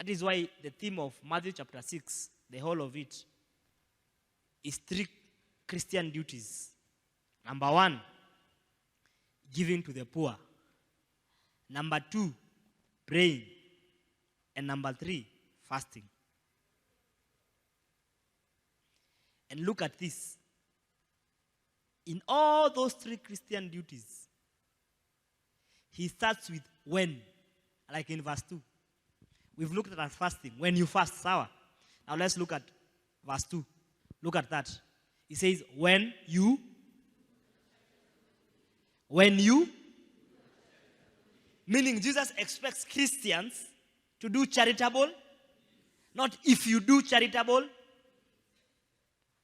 That is why the theme of Matthew chapter 6, the whole of it, is 3 Christian duties. Number 1, giving to the poor. Number 2, praying. And number 3, fasting. And look at this. In all those 3 Christian duties, he starts with when, like in verse 2. We've looked at fasting. When you fast, sour. Now let's look at verse 2. Look at that. He says, when you, meaning Jesus expects Christians to do charitable, not if you do charitable.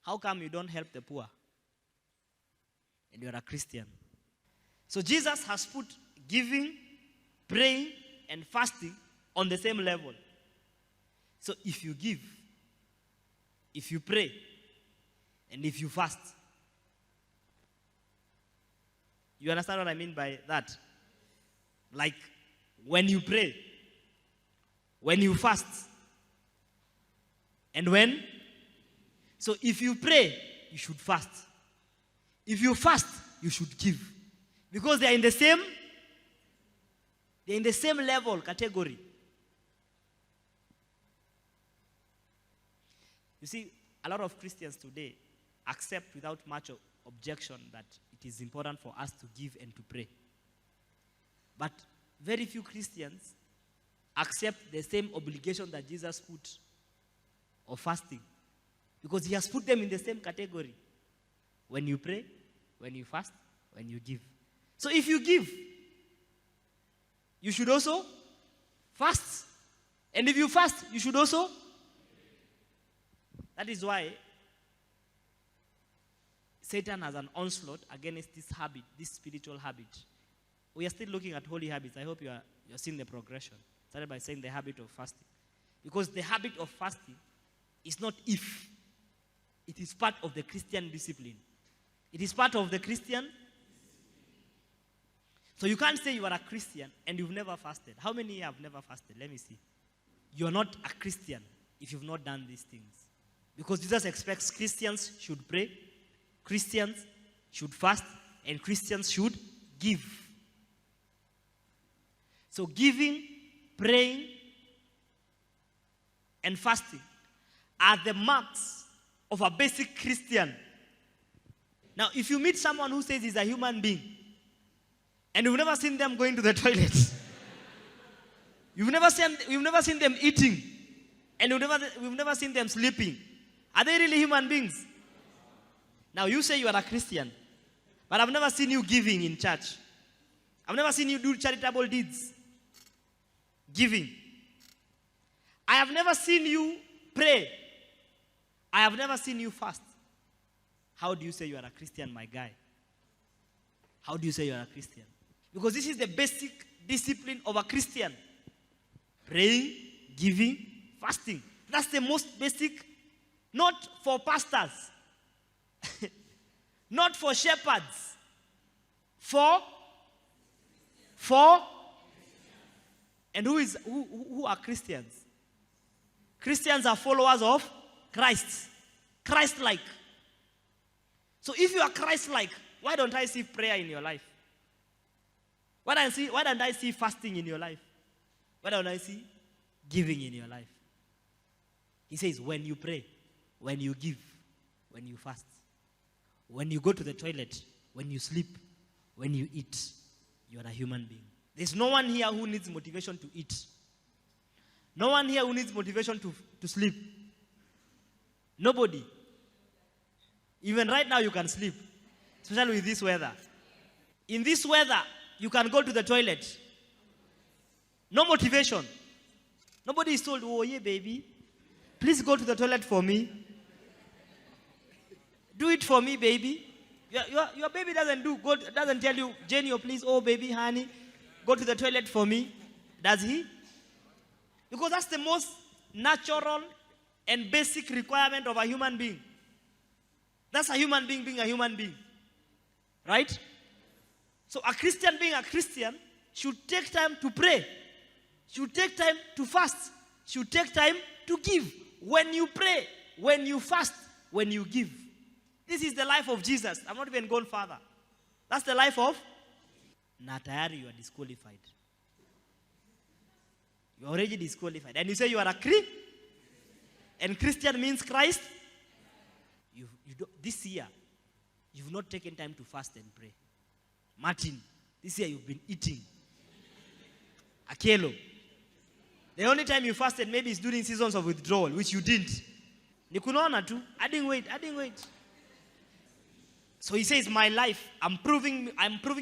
How come you don't help the poor? And you're a Christian. So Jesus has put giving, praying, and fasting on the same level. So if you give, if you pray, and if you fast, you understand what I mean by that? Like when you pray, when you fast, and when? So if you pray, you should fast. If you fast, you should give. Because they are in the same level, category. You see, a lot of Christians today accept without much objection that it is important for us to give and to pray. But very few Christians accept the same obligation that Jesus put of fasting. Because he has put them in the same category. When you pray, when you fast, when you give. So if you give, you should also fast. And if you fast, you should also. That is why Satan has an onslaught against this habit, this spiritual habit. We are still looking at holy habits. I hope you're seeing the progression. Started by saying the habit of fasting. Because the habit of fasting is not if. It is part of the Christian discipline. It is part of the Christian. So you can't say you are a Christian and you've never fasted. How many have never fasted? Let me see. You're not a Christian if you've not done these things. Because Jesus expects Christians should pray, Christians should fast, and Christians should give. So giving, praying, and fasting are the marks of a basic Christian. Now, if you meet someone who says he's a human being, and you've never seen them going to the toilet, you've never seen them eating, and you've never seen them sleeping, are they really human beings? Now, you say you are a Christian, but I've never seen you giving in church. I've never seen you do charitable deeds. Giving. I have never seen you pray. I have never seen you fast. How do you say you are a Christian, my guy? How do you say you are a Christian? Because this is the basic discipline of a Christian. Praying, giving, fasting. That's the most basic. Not for pastors. Not for shepherds. For and who are Christians? Christians are followers of Christ. Christ-like. So if you are Christ-like, why don't I see prayer in your life? Why don't I see fasting in your life? Why don't I see giving in your life? He says, when you pray, when you give, when you fast, when you go to the toilet, when you sleep, when you eat, you are a human being. There's no one here who needs motivation to eat. No one here who needs motivation to sleep. Nobody. Even right now you can sleep, especially with this weather. In this weather, you can go to the toilet. No motivation. Nobody is told, oh yeah, baby, please go to the toilet for me. Do it for me, baby. Your baby doesn't tell you, Jenny, oh please, oh baby, honey, go to the toilet for me. Does he? Because that's the most natural and basic requirement of a human being. That's a human being being a human being. Right? So a Christian being a Christian should take time to pray. Should take time to fast. should take time to give. When you pray, when you fast, when you give. This is the life of Jesus. I'm not even going further. That's the life of na tayari you are disqualified. You are already disqualified. And you say you are a Christian. And Christian means Christ. This year, you've not taken time to fast and pray. Martin, this year you've been eating. Akelo. The only time you fasted maybe is during seasons of withdrawal, which you didn't. Nikunaona tu. I didn't wait. So he says, my life, I'm proving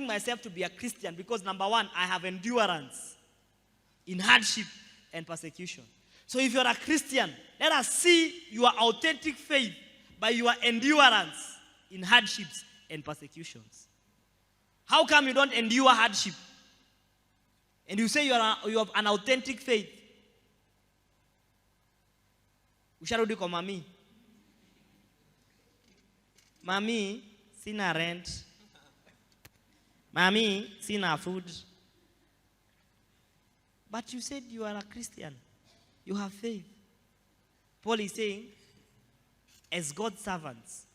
myself to be a Christian because number one, I have endurance in hardship and persecution. So if you're a Christian, let us see your authentic faith by your endurance in hardships and persecutions. How come you don't endure hardship? And you say you have an authentic faith. Usharudi kwa mami. Mami, sina rent. Mami, sina food. But you said you are a Christian. You have faith. Paul is saying, as God's servants,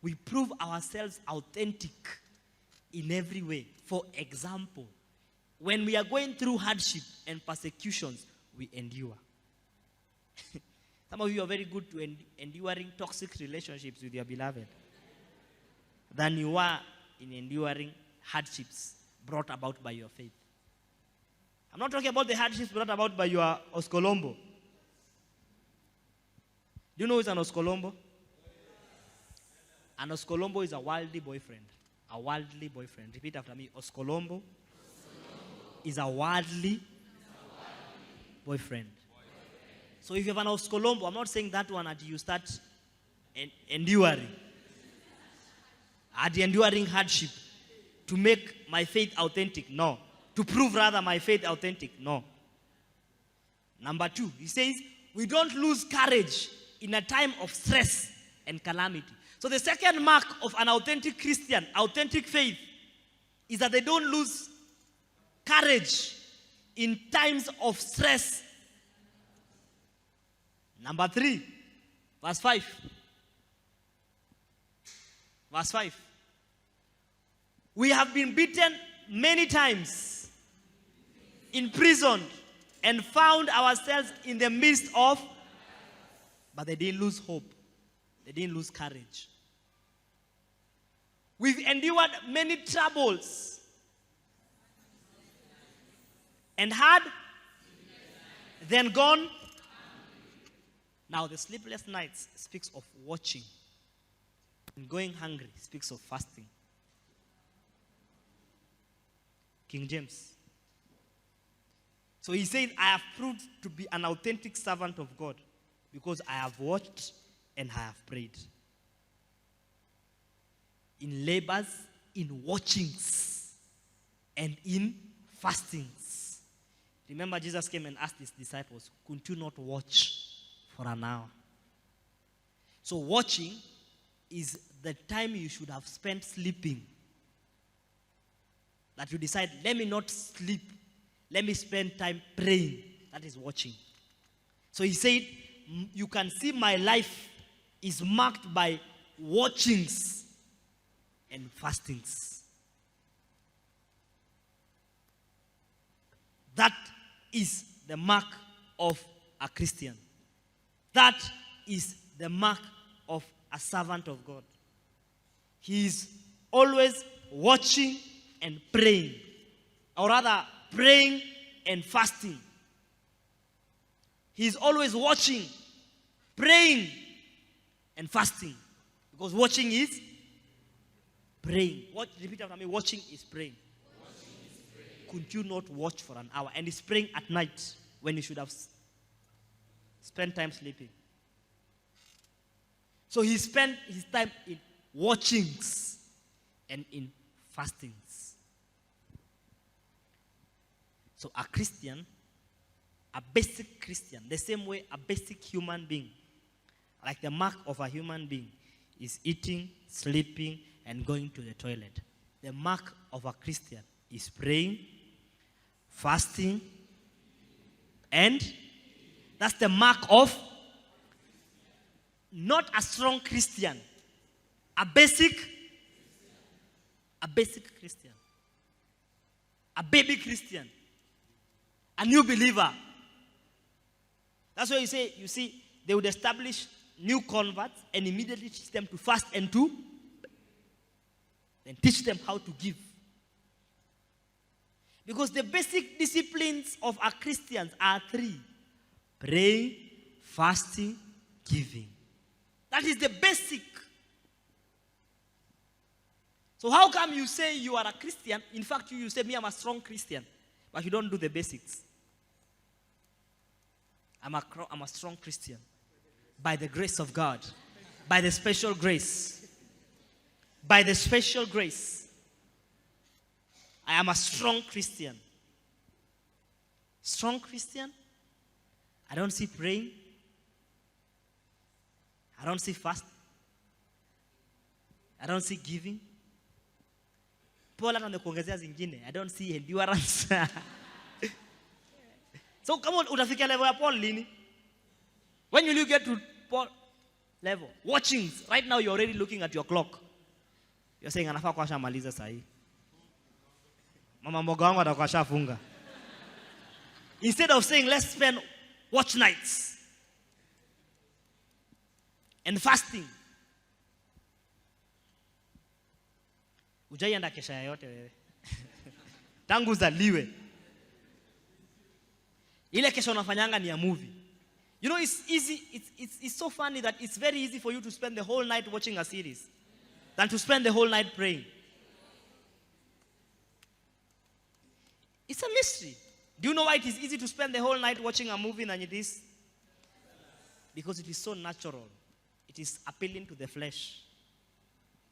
we prove ourselves authentic in every way. For example, when we are going through hardship and persecutions, we endure. Some of you are very good to enduring toxic relationships with your beloved than you are in enduring hardships brought about by your faith. I'm not talking about the hardships brought about by your Oscolombo. Do you know who's an Oscolombo? An Oscolombo is a worldly boyfriend. A worldly boyfriend. Repeat after me. Oscolombo is a worldly boyfriend. So if you have an Oscolombo, I'm not saying that one until you start enduring. Enduring hardship to make my faith authentic. No. To prove rather my faith authentic. No. Number 2, he says, we don't lose courage in a time of stress and calamity. So the second mark of an authentic Christian, authentic faith, is that they don't lose courage in times of stress. Number 3, verse 5. Verse 5. We have been beaten many times, imprisoned, and found ourselves in the midst of, but they didn't lose hope. They didn't lose courage. We've endured many troubles and had then gone. Now the sleepless nights speaks of watching. And going hungry speaks of fasting. King James. So he said, I have proved to be an authentic servant of God because I have watched and I have prayed. In labors, in watchings, and in fastings. Remember, Jesus came and asked his disciples, could you not watch for an hour? So watching is the time you should have spent sleeping. That you decide, let me not sleep. Let me spend time praying. That is watching. So he said, you can see my life is marked by watchings and fastings. That is the mark of a Christian. That is the mark of a servant of God. He is always watching and praying. Or rather, praying and fasting. He is always watching, praying, and fasting. Because watching is praying. Repeat after me. Watching is praying. Could you not watch for an hour? And he's praying at night when you should have spent time sleeping. So he spent his time in watchings and in fastings. So a Christian, a basic Christian, the same way a basic human being, like the mark of a human being, is eating, sleeping, and going to the toilet. The mark of a Christian is praying, fasting, and That's the mark of not a strong Christian. A basic Christian. A baby Christian. A new believer. That's why you see, they would establish new converts and immediately teach them to fast and to then teach them how to give. Because the basic disciplines of our Christians are 3. Praying, fasting, giving. That is the basic. So how come you say you are a Christian? In fact, you say, me, I'm a strong Christian. But you don't do the basics. I'm a strong Christian. By the grace of God. By the special grace. By the special grace. I am a strong Christian. Strong Christian? I don't see praying. I don't see fasting. I don't see giving. Paul on the kuongezea zingine. I don't see endurance. So come on, utafikia level ya Paul lini? When will you get to Paul level? Watchings. Right now you're already looking at your clock. You're saying anafaa kwa shamaliza sahi. Mama mboga wangu atakuwa shafunga. Instead of saying let's spend watch nights and fasting. Ujaienda kesha yote wewe. Tangu uzaliwe. Ile kesha unafanyanga ni ya movie. You know, it's easy, it's so funny that it's very easy for you to spend the whole night watching a series than to spend the whole night praying. It's a mystery. Do you know why it is easy to spend the whole night watching a movie than it is? Because it is so natural. It is appealing to the flesh.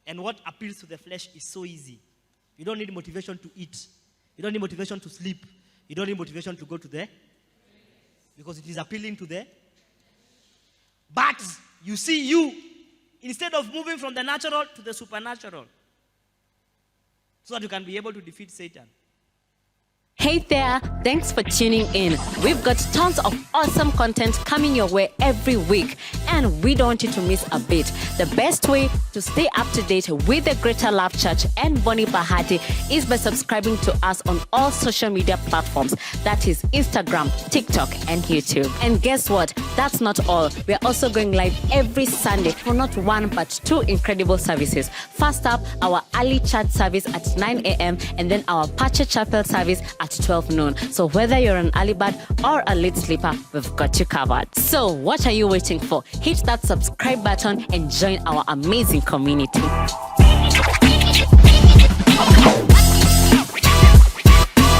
And what appeals to the flesh is so easy. You don't need motivation to eat. You don't need motivation to sleep. You don't need motivation to go to the... Because it is appealing to the... But you see, instead of moving from the natural to the supernatural, so that you can be able to defeat Satan. Hey there, thanks for tuning in. We've got tons of awesome content coming your way every week, and we don't want you to miss a bit. The best way to stay up to date with the Greater Love Church and Bonnie Bahati is by subscribing to us on all social media platforms. That is Instagram, TikTok, and YouTube. And guess what? That's not all. We are also going live every Sunday for not one but 2 incredible services. First up, our early church service at 9 a.m. and then our Pacha Chapel service at 12 noon. So whether you're an early bird or a late sleeper, we've got you covered. So what are you waiting for? Hit that subscribe button and join our amazing community.